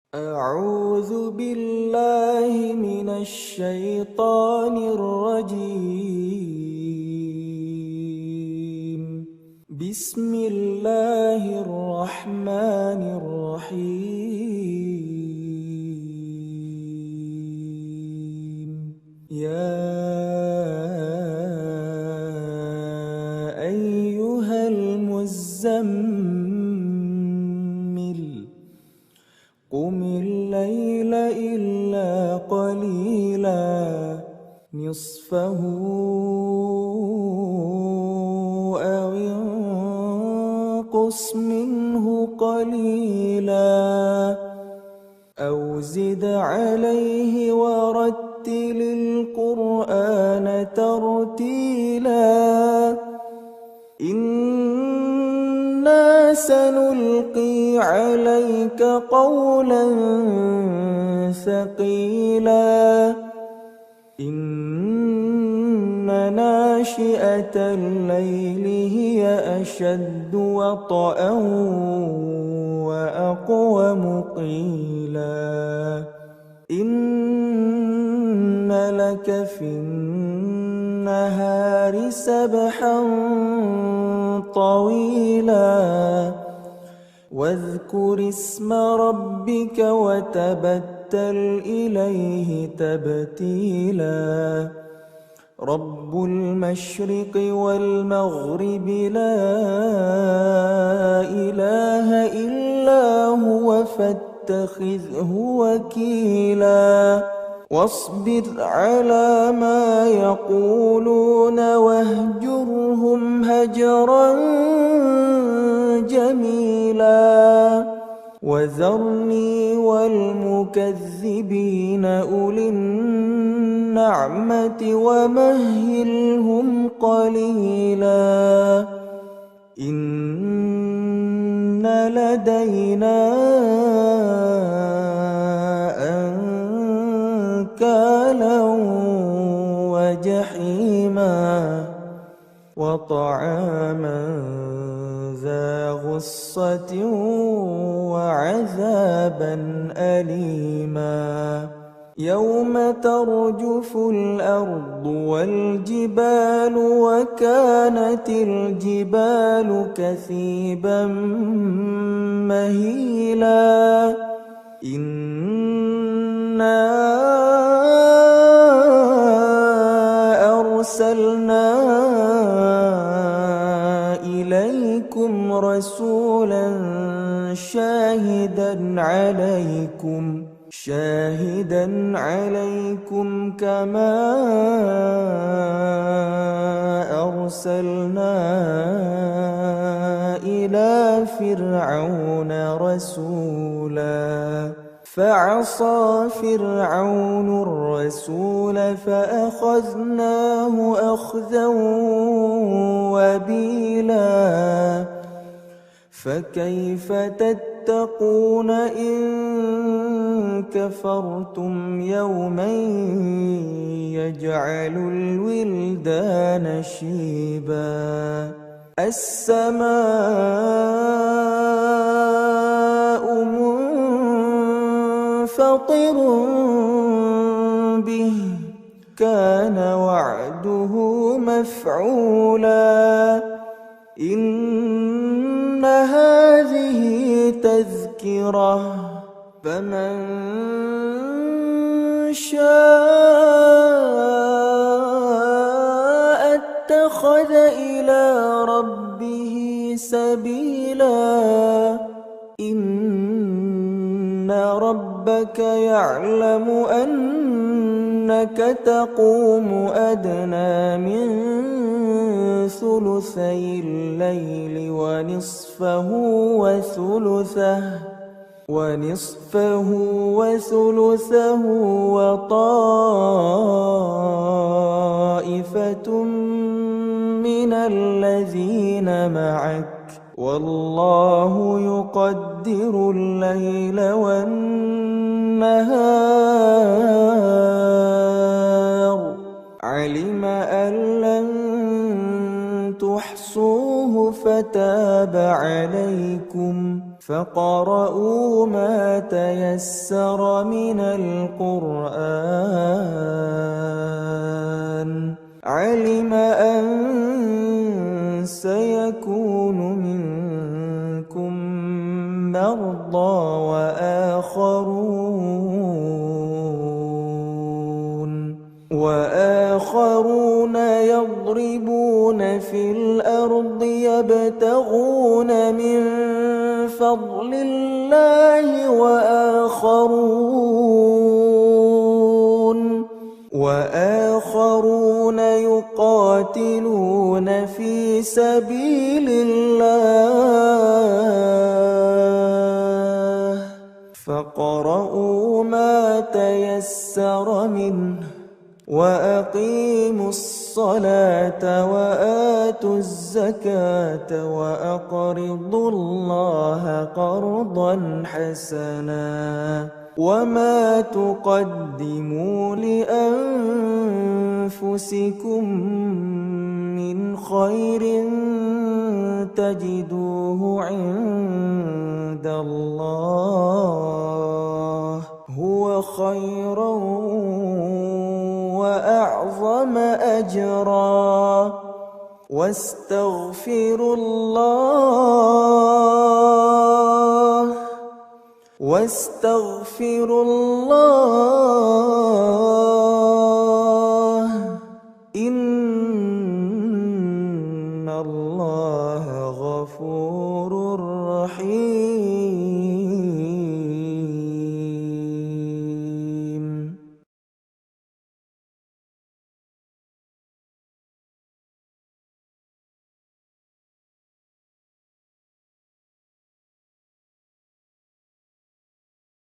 أعوذ بالله من الشيطان الرجيم. بسم الله الرحمن الرحيم. يا أيها المزمل قم الليل إلا قليلا نصفه أو انقص منه قليلا أو زد عليه ورتل القرآن ترتيلا إنا سنلقي عليك قولا ثقيلا إن ناشئة الليل هي أشد وطئا وأقوم قيلا إن لك في النهار سبحا طويلا واذكر اسم ربك وتبتل إليه تبتيلا رب المشرق والمغرب لا إله إلا هو فاتخذه وكيلا واصبر على ما يقولون واهجرهم هجرا جميلا وذرني والمكذبين أولي النعمة ومهلهم قليلا إن لدينا أنكالا وجحيما وطعاما ذا غصة وعذابا أليما يوم ترجف الأرض والجبال وكانت الجبال كثيبا مهيلا إنا أرسلنا إليكم رسولا شاهدا عليكم كما أرسلنا إلى فرعون رسولا فعصى فرعون الرسول فأخذناه أخذا وبيلا فكيف تتقون إن كفرتم يوما يجعل الولدان شيبا السماء منفطر به كان وعده مفعولا إن هذه تذكرة فمن شاء اتخذ إلى ربه سبيلا إن ربك يعلم أنك تقوم أدنى من ثلثي الليل ونصفه وثلثه وطائفة من الذين معك والله يقدر الليل والنهار علم أن لن تحصوه فتاب عليكم فاقرؤوا ما تيسر من القرآن. علم أن سيكون منكم مرضى وآخرون يضربون في الأرض يبتغون من فضل الله وآخرون يقاتلون في سبيل الله. فاقرؤوا ما تيسر منه وأقيموا الصلاة وآتوا الزكاة وأقرضوا الله قرضا حسنا. وما تقدموا لأنفسكم من خير تجدوه عند الله هو خيرا وأعظم أجرا. واستغفروا الله